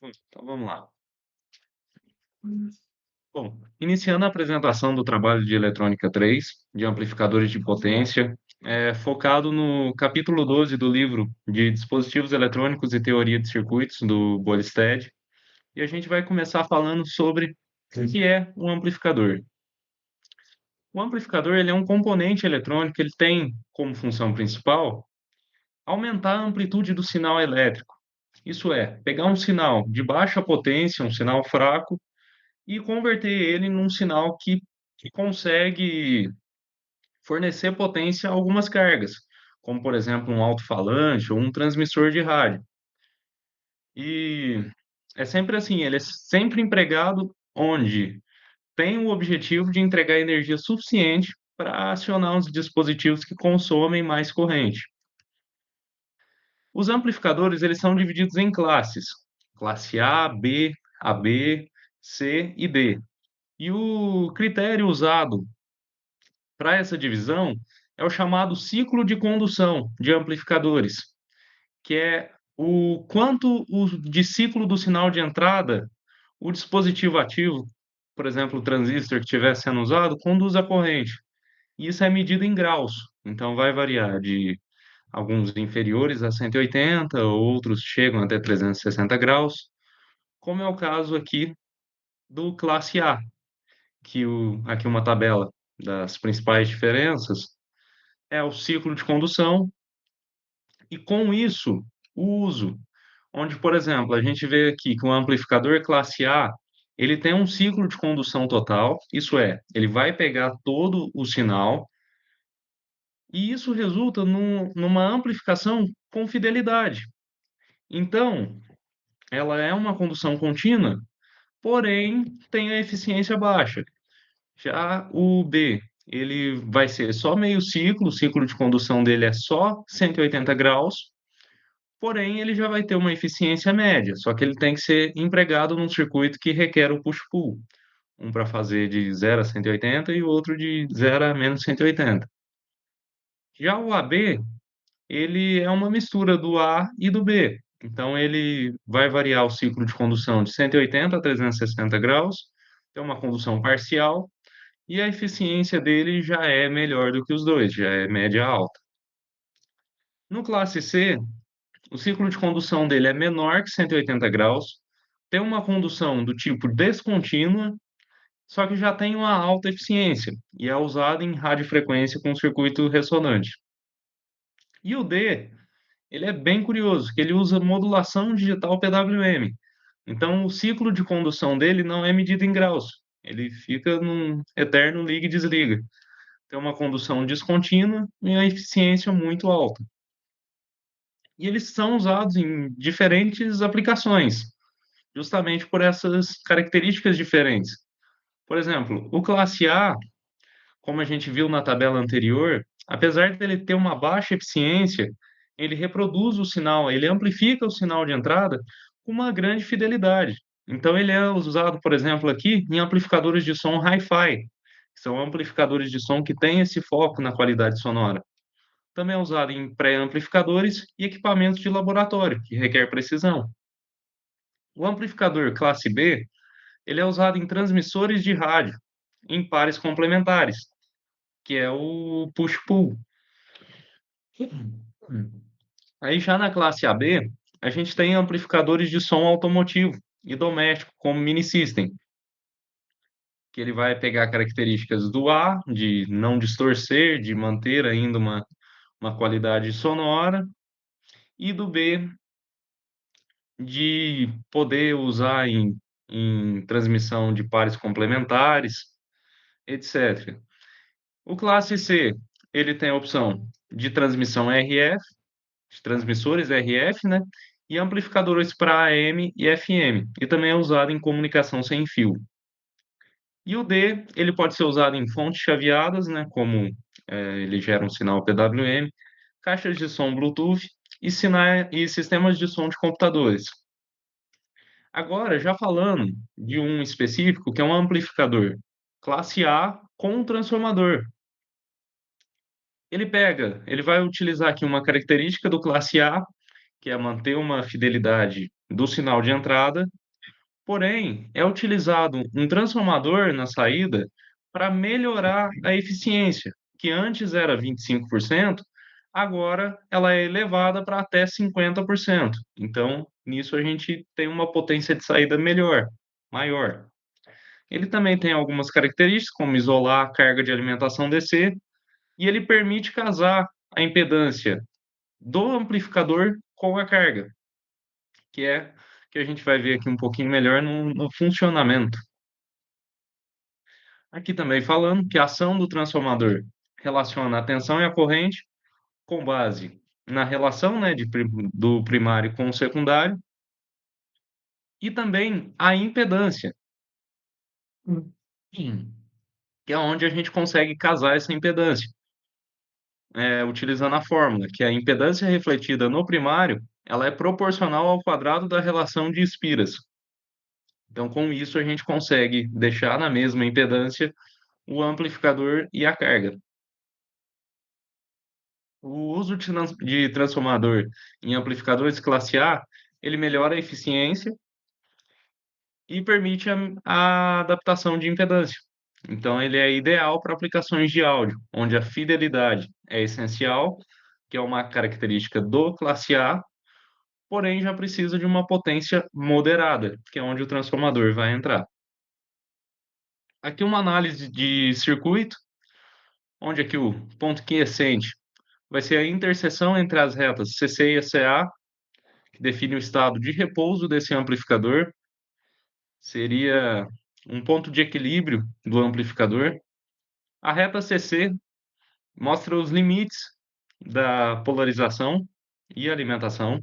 Então vamos lá. Bom, iniciando a apresentação do trabalho de Eletrônica 3, de amplificadores de potência, focado no capítulo 12 do livro de Dispositivos Eletrônicos e Teoria de Circuitos, do Bolstad, e a gente vai começar falando sobre o que é um amplificador. O amplificador ele é um componente eletrônico, ele tem como função principal aumentar a amplitude do sinal elétrico. Isso é, pegar um sinal de baixa potência, um sinal fraco, e converter ele num sinal que consegue fornecer potência a algumas cargas, como, por exemplo, um alto-falante ou um transmissor de rádio. E é sempre assim, ele é sempre empregado onde tem o objetivo de entregar energia suficiente para acionar os dispositivos que consomem mais corrente. Os amplificadores, eles são divididos em classes: classe A, B, AB, C e D. E o critério usado para essa divisão é o chamado ciclo de condução de amplificadores, que é o quanto de ciclo do sinal de entrada o dispositivo ativo, por exemplo, o transistor que estiver sendo usado, conduz a corrente. E isso é medido em graus, então vai variar de alguns inferiores a 180, outros chegam até 360 graus, como é o caso aqui do classe A, aqui uma tabela das principais diferenças é o ciclo de condução e, com isso, o uso. Onde, por exemplo, a gente vê aqui que o amplificador classe A, ele tem um ciclo de condução total, isso é, ele vai pegar todo o sinal, e isso resulta numa amplificação com fidelidade. Então, ela é uma condução contínua, porém tem a eficiência baixa. Já o B, ele vai ser só meio ciclo, o ciclo de condução dele é só 180 graus, porém ele já vai ter uma eficiência média, só que ele tem que ser empregado num circuito que requer o push-pull, um para fazer de 0 a 180 e o outro de 0 a menos 180. Já o AB, ele é uma mistura do A e do B, então ele vai variar o ciclo de condução de 180 a 360 graus, tem uma condução parcial, e a eficiência dele já é melhor do que os dois, já é média alta. No classe C, o ciclo de condução dele é menor que 180 graus, tem uma condução do tipo descontínua, só que já tem uma alta eficiência e é usado em radiofrequência com circuito ressonante. E o D, ele é bem curioso, que ele usa modulação digital PWM. Então, o ciclo de condução dele não é medido em graus, ele fica num eterno liga e desliga. Tem uma condução descontínua e a eficiência muito alta. E eles são usados em diferentes aplicações, justamente por essas características diferentes. Por exemplo, o classe A, como a gente viu na tabela anterior, apesar dele ter uma baixa eficiência, ele reproduz o sinal, ele amplifica o sinal de entrada com uma grande fidelidade. Então, ele é usado, por exemplo, aqui em amplificadores de som hi-fi, que são amplificadores de som que têm esse foco na qualidade sonora. Também é usado em pré-amplificadores e equipamentos de laboratório, que requer precisão. O amplificador classe B, ele é usado em transmissores de rádio, em pares complementares, que é o push-pull. Aí já na classe AB, a gente tem amplificadores de som automotivo e doméstico, como Mini System, que ele vai pegar características do A, de não distorcer, de manter ainda uma qualidade sonora, e do B, de poder usar em transmissão de pares complementares, etc. O classe C, ele tem a opção de transmissão RF, de transmissores RF, né? E amplificadores para AM e FM, e também é usado em comunicação sem fio. E o D, ele pode ser usado em fontes chaveadas, né? Como ele gera um sinal PWM, caixas de som Bluetooth e sistemas de som de computadores. Agora, já falando de um específico, que é um amplificador classe A com um transformador. Ele vai utilizar aqui uma característica do classe A, que é manter uma fidelidade do sinal de entrada, porém, é utilizado um transformador na saída para melhorar a eficiência, que antes era 25%, agora ela é elevada para até 50%. Então, nisso a gente tem uma potência de saída melhor, maior. Ele também tem algumas características, como isolar a carga de alimentação DC, e ele permite casar a impedância do amplificador com a carga, que é que a gente vai ver aqui um pouquinho melhor no funcionamento. Aqui também falando que a ação do transformador relaciona a tensão e a corrente com base na relação, né, do primário com o secundário e também a impedância, Sim. que é onde a gente consegue casar essa impedância, utilizando a fórmula, que a impedância refletida no primário ela é proporcional ao quadrado da relação de espiras. Então, com isso, a gente consegue deixar na mesma impedância o amplificador e a carga. O uso de transformador em amplificadores classe A, ele melhora a eficiência e permite a adaptação de impedância. Então, ele é ideal para aplicações de áudio, onde a fidelidade é essencial, que é uma característica do classe A, porém já precisa de uma potência moderada, que é onde o transformador vai entrar. Aqui uma análise de circuito, onde aqui o ponto quiescente vai ser a interseção entre as retas CC e CA, que define o estado de repouso desse amplificador, seria um ponto de equilíbrio do amplificador. A reta CC mostra os limites da polarização e alimentação.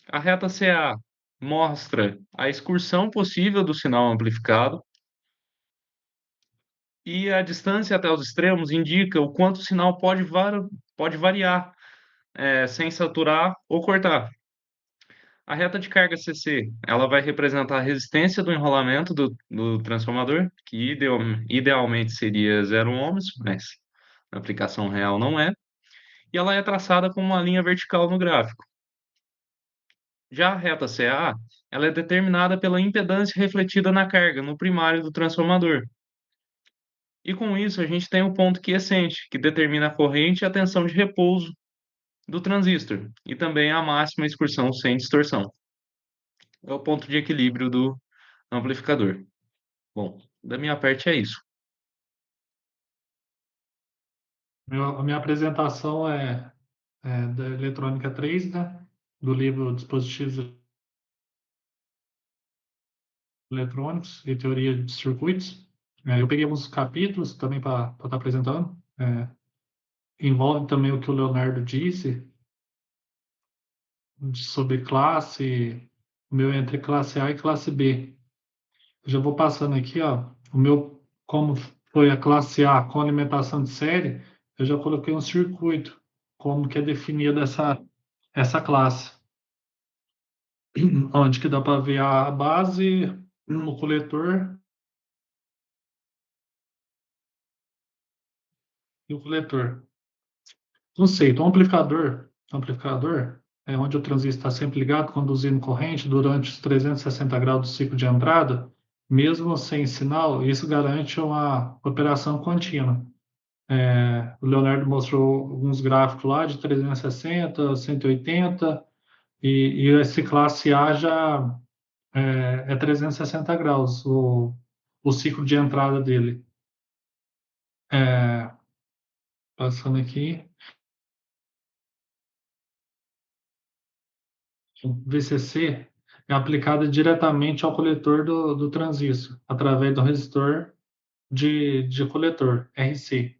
A reta CA mostra a excursão possível do sinal amplificado. E a distância até os extremos indica o quanto o sinal pode variar, sem saturar ou cortar. A reta de carga CC, ela vai representar a resistência do enrolamento do transformador, que idealmente seria 0 ohms, mas na aplicação real não é, e ela é traçada com uma linha vertical no gráfico. Já a reta CA, ela é determinada pela impedância refletida na carga, no primário do transformador. E com isso a gente tem o ponto quiescente, que determina a corrente e a tensão de repouso do transistor, e também a máxima excursão sem distorção. É o ponto de equilíbrio do amplificador. Bom, da minha parte é isso. A minha apresentação é da Eletrônica 3, né? Do livro Dispositivos Eletrônicos e Teoria de Circuitos. Eu peguei alguns capítulos também para estar apresentando. Envolve também o que o Leonardo disse sobre classe, o meu entre classe A e classe B. Eu já vou passando aqui, ó, o meu, como foi a classe A com alimentação de série, eu já coloquei um circuito, como que é definida essa classe, onde que dá para ver a base, o coletor e o coletor. Conceito, amplificador é onde o transistor está sempre ligado, conduzindo corrente durante os 360 graus do ciclo de entrada, mesmo sem sinal, isso garante uma operação contínua. O Leonardo mostrou alguns gráficos lá de 360, 180, e esse classe A já é 360 graus, o ciclo de entrada dele. É, passando aqui. VCC é aplicada diretamente ao coletor do transistor, através do resistor de coletor, RC.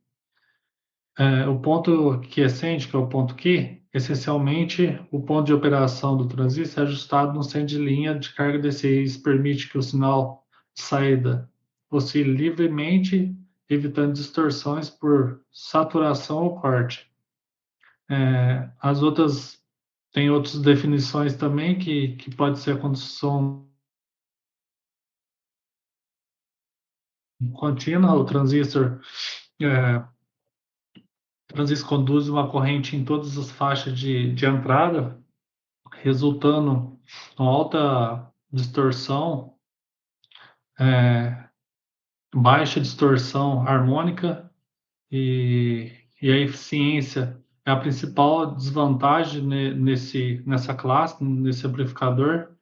O ponto quiescente, que é o ponto Q, essencialmente o ponto de operação do transistor é ajustado no centro de linha de carga DC. Isso permite que o sinal de saída oscile livremente, evitando distorções por saturação ou corte. As outras tem outras definições também que pode ser a condição contínua, é, o transistor conduz uma corrente em todas as faixas de entrada, resultando com alta distorção, baixa distorção harmônica e a eficiência é a principal desvantagem nessa classe, nesse amplificador.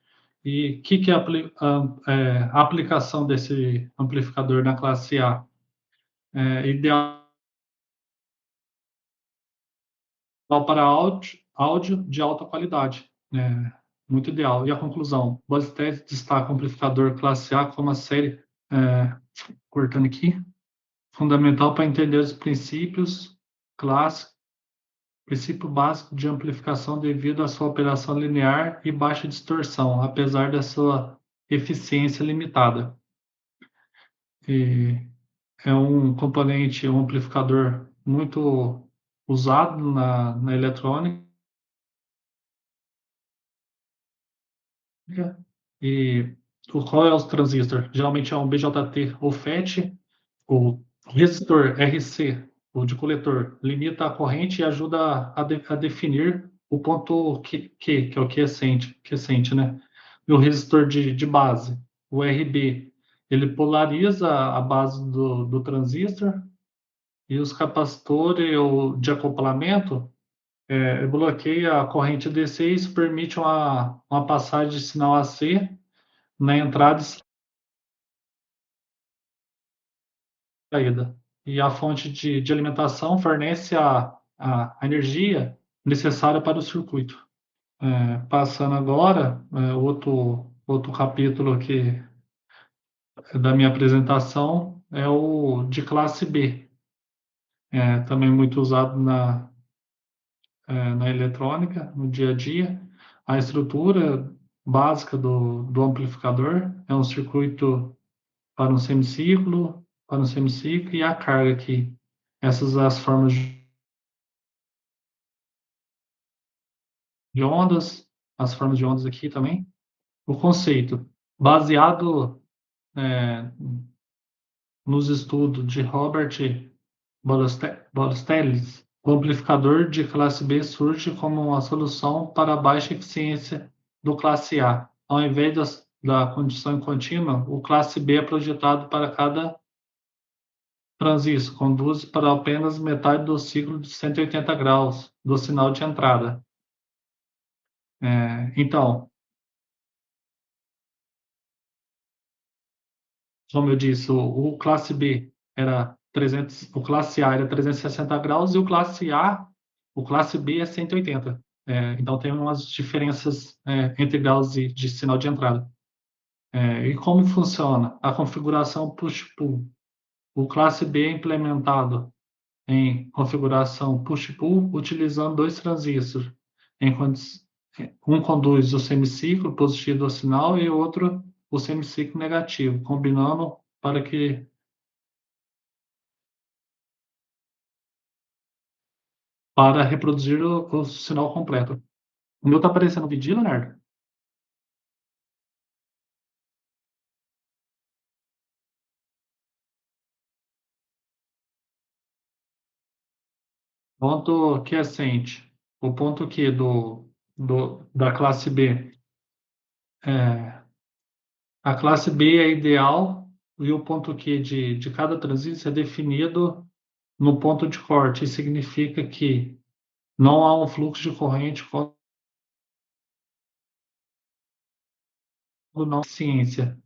E o que é a aplicação desse amplificador na classe A? É ideal para áudio de alta qualidade. Muito ideal. E a conclusão? BuzzTest destaca o amplificador classe A como a série, é, cortando aqui, fundamental para entender os princípios clássicos, princípio básico de amplificação devido à sua operação linear e baixa distorção, apesar da sua eficiência limitada. E é um componente, um amplificador muito usado na eletrônica. E qual é o transistor? Geralmente é um BJT ou FET. O resistor RC, o de coletor, limita a corrente e ajuda a definir o ponto que é o quiescente, né? E o resistor de base, o RB, ele polariza a base do transistor, e os capacitores de acoplamento bloqueia a corrente DC, e isso permite uma passagem de sinal AC na entrada e saída. E a fonte de alimentação fornece a energia necessária para o circuito. Passando agora, outro capítulo aqui da minha apresentação é o de classe B, também muito usado na eletrônica, no dia a dia. A estrutura básica do amplificador é um circuito para um semiciclo, e a carga aqui. Essas as formas de ondas, as formas de ondas aqui também. O conceito, baseado é, nos estudos de Robert Balostelli, o amplificador de classe B surge como uma solução para a baixa eficiência do classe A. Ao invés da condição contínua, o classe B é projetado para cada transistor, conduz para apenas metade do ciclo de 180 graus do sinal de entrada. Então, como eu disse, o classe B era 300, o classe A era 360 graus, e o classe B é 180. Então tem umas diferenças entre graus de sinal de entrada. E como funciona? A configuração push-pull. O classe B é implementado em configuração push-pull utilizando dois transistores. Um conduz o semiciclo positivo do sinal e o outro o semiciclo negativo, combinando para reproduzir o sinal completo. O meu está aparecendo o vídeo, Leonardo? Ponto quiescente. O ponto Q da classe B. A classe B é ideal, e o ponto Q de cada transistor é definido no ponto de corte. Isso significa que não há um fluxo de corrente quando não há ciência.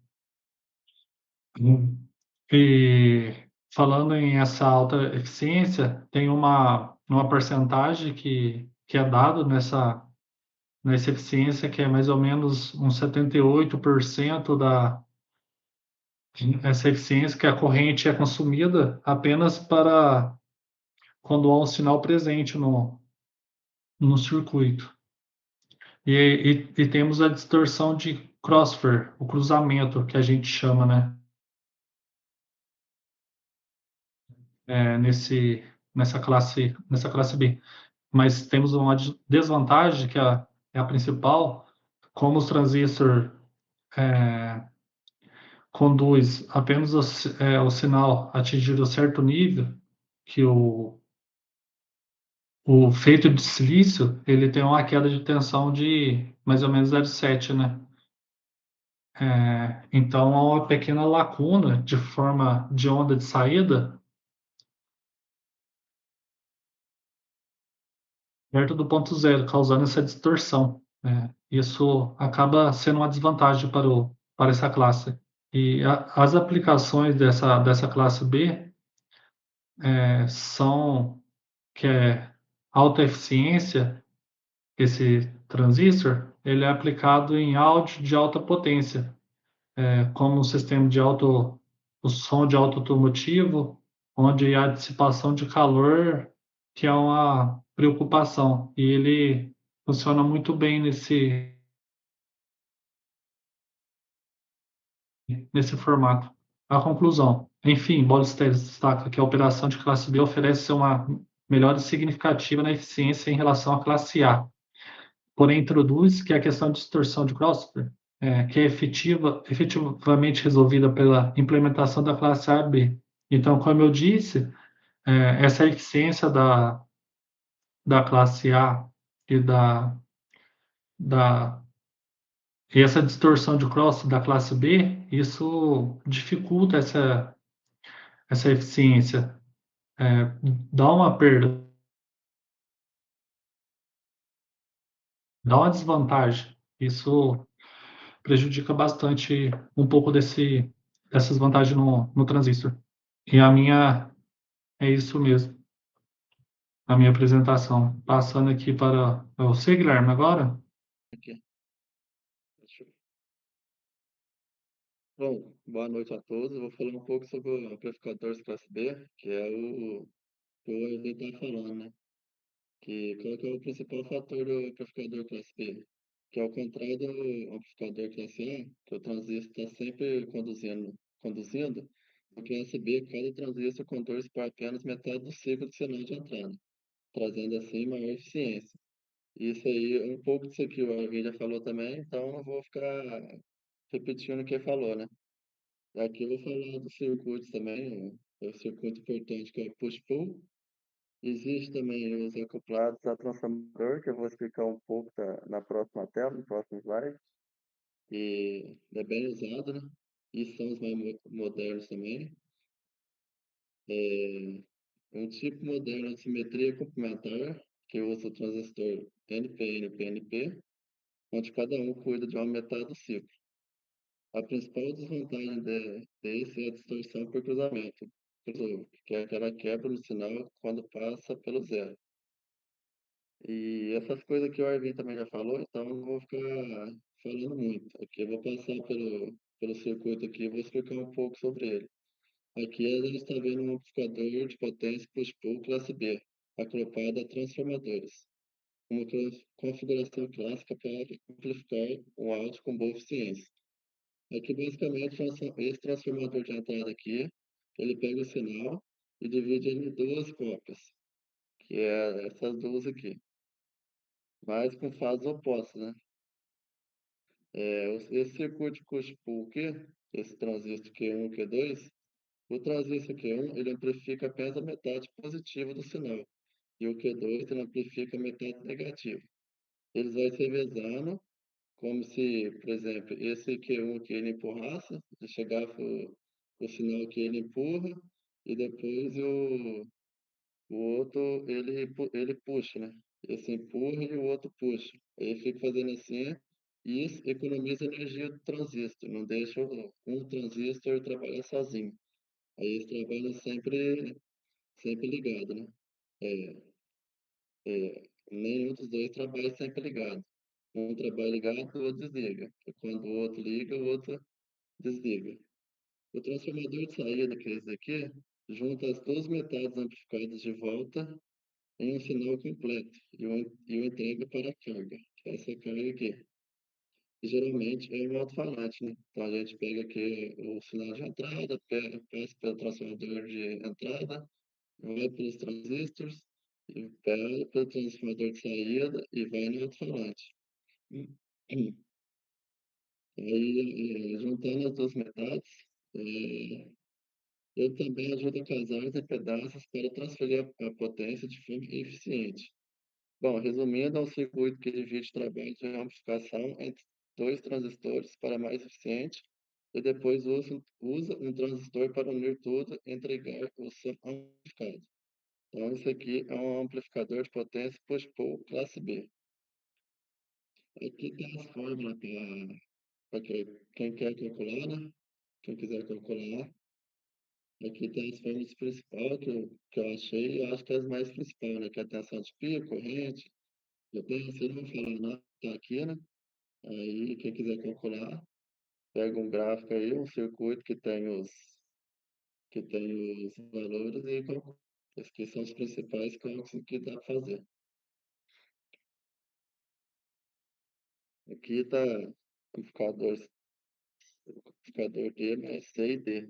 E falando em essa alta eficiência, tem uma porcentagem que é dado nessa eficiência, que é mais ou menos uns 78% essa eficiência, que a corrente é consumida apenas para quando há um sinal presente no circuito. E temos a distorção de crossfire, o cruzamento que a gente chama, né? Nesse, nessa classe B. Mas temos uma desvantagem, que é a principal: como os transistores conduz apenas o sinal atingir um certo nível, que o feito de silício, ele tem uma queda de tensão de mais ou menos 0,7, né? Então há uma pequena lacuna de forma de onda de saída perto do ponto zero, causando essa distorção, né? Isso acaba sendo uma desvantagem para essa classe. E as aplicações dessa classe B são que é alta eficiência. Esse transistor ele é aplicado em áudio de alta potência, como um sistema de o som de automotivo, onde há dissipação de calor, que é uma preocupação. E ele funciona muito bem nesse formato. A conclusão. Enfim, Bolster destaca que a operação de classe B oferece uma melhora significativa na eficiência em relação à classe A. Porém, introduz que a questão de distorção de Crossover, que é efetivamente resolvida pela implementação da classe A e B. Então, como eu disse, essa eficiência da classe A e da e essa distorção de cross da classe B, isso dificulta essa eficiência, dá uma perda, dá uma desvantagem. Isso prejudica bastante um pouco dessas vantagens no transistor. E a minha é isso mesmo, a minha apresentação. Passando aqui para você, Guilherme, agora. Aqui. Bom, boa noite a todos. Eu vou falar um pouco sobre o amplificador de classe B, que é o que o Arthur está falando, né? Qual que é o principal fator do amplificador classe B? Que ao contrário do amplificador classe A, que o transistor está sempre conduzindo, no classe B, cada transistor conduz por apenas metade do ciclo de sinal de entrada, trazendo assim maior eficiência. Isso aí, um pouco disso aqui o Arvin já falou também, então eu vou ficar repetindo o que ele falou, né? Aqui eu vou falar dos circuitos também, o circuito importante que é o push-pull. Existe também os acoplados a transformador, que eu vou explicar um pouco na próxima tela, no próximo slide, que é bem usado, né? E são os mais modernos também. Um tipo moderno de simetria complementar, que usa o transistor NPN-PNP, onde cada um cuida de uma metade do ciclo. A principal desvantagem desse é a distorção por cruzamento, que é aquela quebra no sinal quando passa pelo zero. E essas coisas que o Arvin também já falou, então eu não vou ficar falando muito. Aqui eu vou passar pelo circuito aqui e vou explicar um pouco sobre ele. Aqui a gente está vendo um amplificador de potência push-pull classe B, acoplado a transformadores. Uma configuração clássica para amplificar um áudio com boa eficiência. Aqui, basicamente, esse transformador de entrada aqui, ele pega o sinal e divide ele em duas cópias, que é essas duas aqui, mas com fases opostas, né? Esse circuito push-pull aqui, esse transistor Q1 e Q2, o transistor Q1, ele amplifica apenas a metade positiva do sinal, e o Q2, ele amplifica a metade negativa. Eles vão se revezando, como se, por exemplo, esse Q1 aqui ele empurrasse, ele chegava o sinal que ele empurra, e depois o outro ele puxa, né? Esse empurra e o outro puxa. Aí fica fazendo assim, e isso economiza energia do transistor, não deixa um transistor trabalhar sozinho. Aí eles trabalham sempre ligado, né? É, Nenhum dos dois trabalha sempre ligado. Um trabalha ligado, o outro desliga. E quando o outro liga, o outro desliga. O transformador de saída, que é esse aqui, junta as duas metades amplificadas de volta em um sinal completo e o entrega para a carga, que é essa carga aqui. E geralmente é um alto-falante, né? Então a gente pega aqui o sinal de entrada, passa pelo transformador de entrada, vai pelos transistores, e pega pelo transformador de saída e vai no alto-falante. Aí, juntando as duas metades, eh, ele também ajuda a casar as impedanças para transferir a potência de forma eficiente. Bom, resumindo, é um circuito que divide o trabalho de amplificação entre dois transistores para mais eficiente e depois usa um transistor para unir tudo e entregar o som amplificado. Então, isso aqui é um amplificador de potência push-pull classe B. Aqui tem as fórmulas para quem quer calcular, né? Quem quiser calcular. Aqui tem as fórmulas principais que eu achei, eu acho que é as mais principais, né? Que é a tensão de pico, corrente, potência, não vou falar nada, tá aqui, né? Aí, quem quiser calcular, pega um gráfico aí, um circuito que tem os valores e calcula. Esses aqui são os principais cálculos que dá para fazer. Aqui está amplificador, amplificador D mais C e D.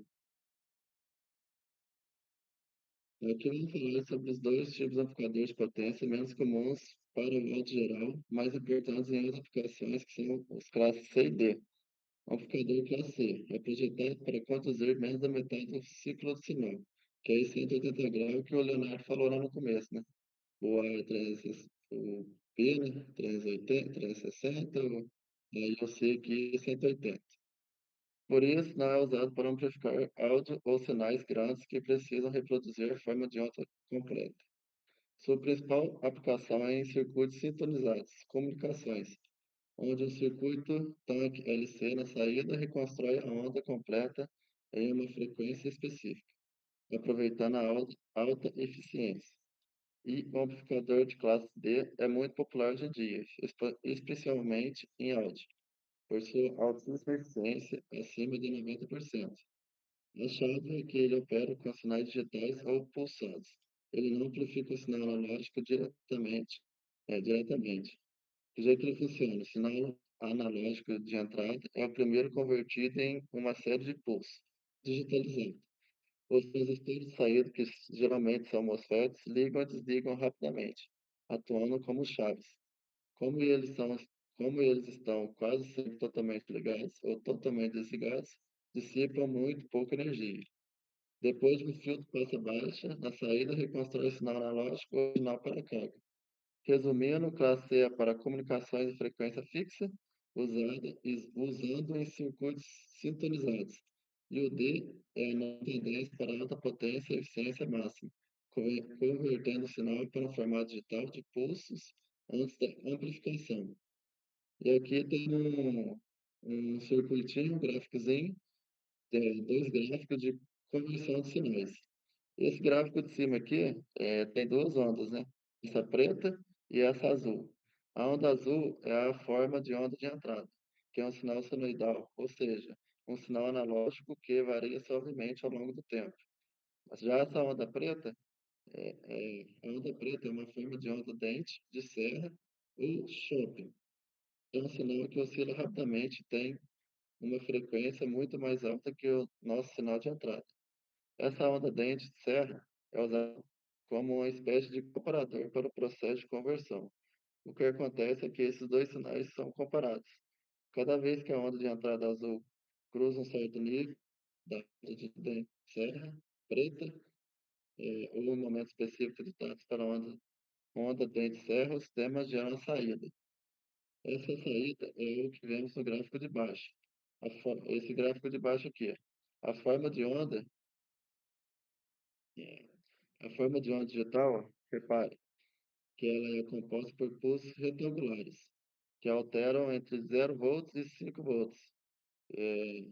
Aqui vamos falar sobre os dois tipos de amplificadores de potência menos comuns para o modo geral, mais importantes em outras aplicações, que são os classes C e D. O amplificador classe C é projetado para conduzir menos da metade do ciclo de sinal, que é esse 180 graus que o Leonardo falou lá no começo, né? O A é 360, o P, né? 380, 360, aí o C aqui é 180. Por isso, não é usado para amplificar áudio ou sinais grandes que precisam reproduzir a forma de onda completa. Sua principal aplicação é em circuitos sintonizados, comunicações, onde o circuito tanque LC na saída reconstrói a onda completa em uma frequência específica, aproveitando a alta eficiência. E o amplificador de classe D é muito popular hoje em dia, especialmente em áudio, por sua altíssima eficiência acima de 90%. A chave é que ele opera com sinais digitais ou pulsados. Ele não amplifica o sinal analógico diretamente. Do jeito que ele funciona, o sinal analógico de entrada é o primeiro convertido em uma série de pulsos digitalizados. Os transistores de saída, que geralmente são MOSFETs, ligam e desligam rapidamente, atuando como chaves. Como eles são, como eles estão quase sempre totalmente ligados ou totalmente desligados, dissipam muito pouca energia. Depois que o filtro passa baixa, na saída reconstrói o sinal analógico ou sinal para carga. Resumindo, classe C é para comunicações de frequência fixa, usando em circuitos sintonizados. E o D é a nova tendência para alta potência e eficiência máxima, convertendo o sinal para um formato digital de pulsos antes da amplificação. E aqui tem um circuitinho, um gráficozinho, dois gráficos de conversão de sinais. Esse gráfico de cima aqui tem duas ondas, né? Essa preta e essa azul. A onda azul é a forma de onda de entrada, que é um sinal senoidal, ou seja, um sinal analógico que varia suavemente ao longo do tempo. Mas já essa onda preta, a onda preta é uma forma de onda dente, de serra ou chopping. É um sinal que oscila rapidamente e tem uma frequência muito mais alta que o nosso sinal de entrada. Essa onda dente de serra é usada como uma espécie de comparador para o processo de conversão. O que acontece é que esses dois sinais são comparados. Cada vez que a onda de entrada azul cruza um certo nível da onda de dente de serra preta, ou um momento específico de táxi para a onda dente de serra, o sistema gera uma saída. Essa saída é o que vemos no gráfico de baixo. Esse gráfico de baixo aqui. A forma de onda, a forma de onda digital, repare, que ela é composta por pulsos retangulares, que alteram entre 0 volts e 5 volts. É,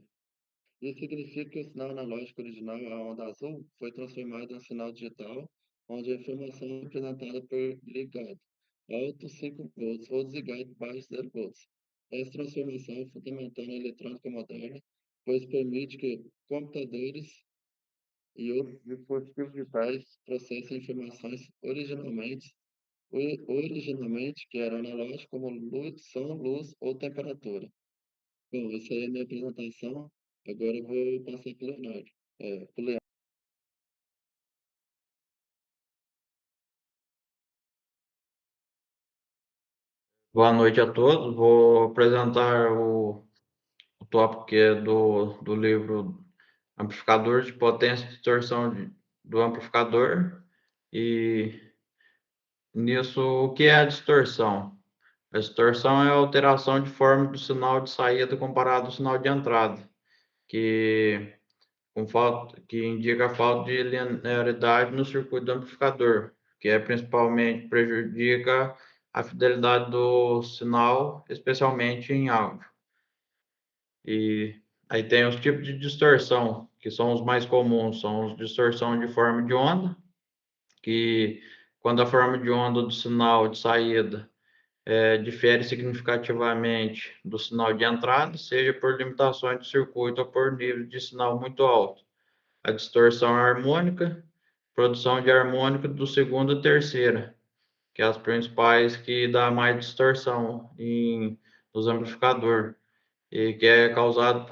isso significa que o sinal analógico original, a onda azul, foi transformado em um sinal digital, onde a informação é representada por ligado alto 5 volts ou desligado baixo 0 volts. Essa transformação é fundamental na eletrônica moderna, pois permite que computadores e outros dispositivos digitais processem informações originalmente que eram analógicos como luz, som, luz ou temperatura. Bom, essa aí é a minha apresentação. Agora eu vou passar para o Leonardo. Pro Leandro. Boa noite a todos. Vou apresentar o tópico que é do livro Amplificador de Potência e Distorção do Amplificador. E nisso, o que é a distorção? A distorção é a alteração de forma do sinal de saída comparado ao sinal de entrada, que indica a falta de linearidade no circuito do amplificador, que principalmente prejudica a fidelidade do sinal, especialmente em áudio. E aí tem os tipos de distorção, que são os mais comuns, são os distorção de forma de onda, que quando a forma de onda do sinal de saída difere significativamente do sinal de entrada, seja por limitações do circuito ou por nível de sinal muito alto. A distorção harmônica, produção de harmônica do segundo e terceira, que é as principais que dá mais distorção nos amplificadores, e que é causado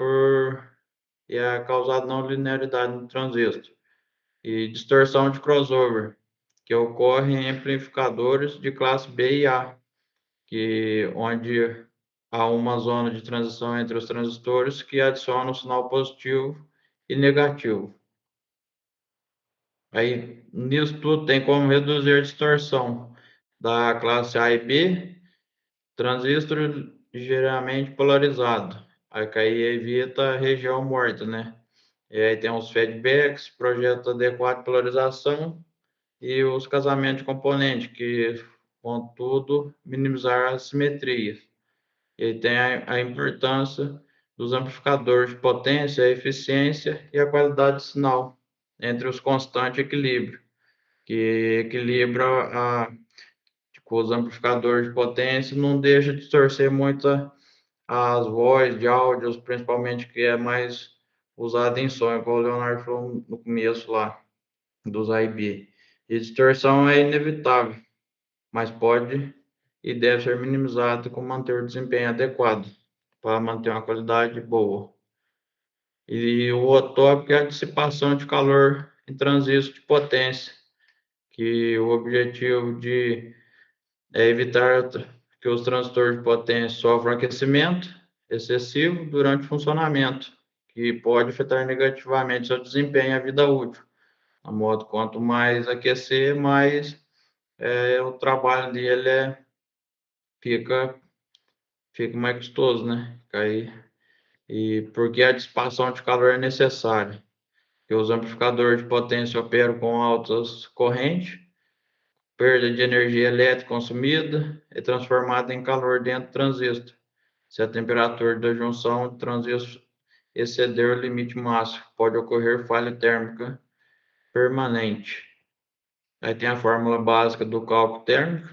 não linearidade no transistor. E distorção de crossover, que ocorre em amplificadores de classe B e A, onde há uma zona de transição entre os transistores que adiciona o sinal positivo e negativo. Aí, nisso tudo, tem como reduzir a distorção da classe A e B, transistor ligeiramente polarizado. Aí evita a região morta, né? E aí tem os feedbacks, projeto adequado de polarização e os casamentos de componentes, que vão tudo minimizar as simetrias. E aí tem a importância dos amplificadores de potência, a eficiência e a qualidade de sinal entre os constantes de equilíbrio, que equilibra os amplificadores de potência, não deixa de distorcer muito as vozes de áudios, principalmente que é mais usado em som, como o Leonardo falou no começo lá, dos AIB. E distorção é inevitável, mas pode e deve ser minimizado com manter o desempenho adequado, para manter uma qualidade boa. E o outro tópico é a dissipação de calor em transistor de potência, que o objetivo é evitar que os transistores de potência sofram aquecimento excessivo durante o funcionamento, que pode afetar negativamente seu desempenho e a vida útil. A modo, quanto mais aquecer, mais o trabalho dele fica mais custoso, né? E porque a dissipação de calor é necessária, que os amplificadores de potência operam com altas correntes, perda de energia elétrica consumida é transformada em calor dentro do transistor. Se a temperatura da junção do transistor exceder o limite máximo, pode ocorrer falha térmica permanente. Aí tem a fórmula básica do cálculo térmico,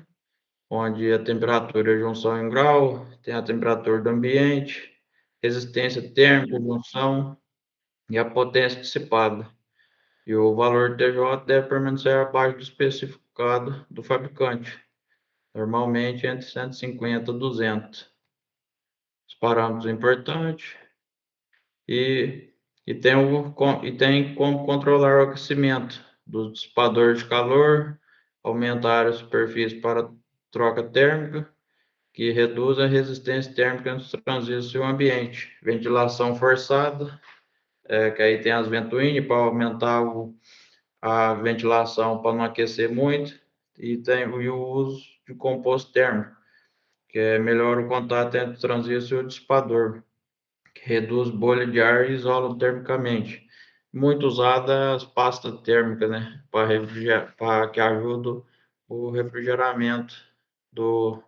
onde a temperatura é a junção em grau, tem a temperatura do ambiente, resistência térmica, junção e a potência dissipada. E o valor TJ deve permanecer abaixo do especificado do fabricante, normalmente entre 150 e 200. Os parâmetros importantes e tem como controlar o aquecimento do dissipador de calor, aumentar a superfície para troca térmica, que reduz a resistência térmica nos transistores e o ambiente. Ventilação forçada, que aí tem as ventoinhas para aumentar a ventilação para não aquecer muito, e tem o uso de composto térmico, que melhora o contato entre o transistor e o dissipador, que reduz bolha de ar e isola termicamente. Muito usada as pastas térmicas, né, para que ajudam o refrigeramento dos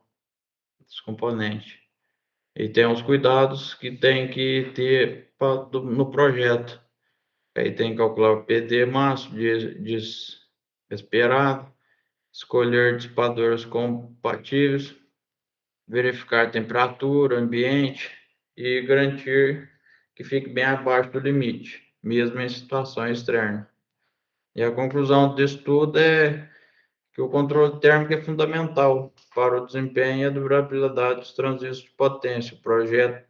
componentes. E tem os cuidados que tem que ter no projeto. Aí tem que calcular o PD máximo de esperado, escolher dissipadores compatíveis, verificar a temperatura, ambiente e garantir que fique bem abaixo do limite, mesmo em situação externa. E a conclusão disso tudo é que o controle térmico é fundamental para o desempenho e a durabilidade dos transistores de potência. O projeto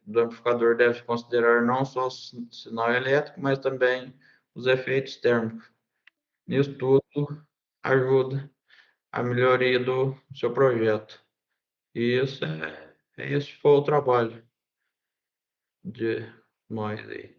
do amplificador deve considerar não só o sinal elétrico, mas também os efeitos térmicos. Isso tudo ajuda a melhoria do seu projeto. E esse foi o trabalho de nós aí.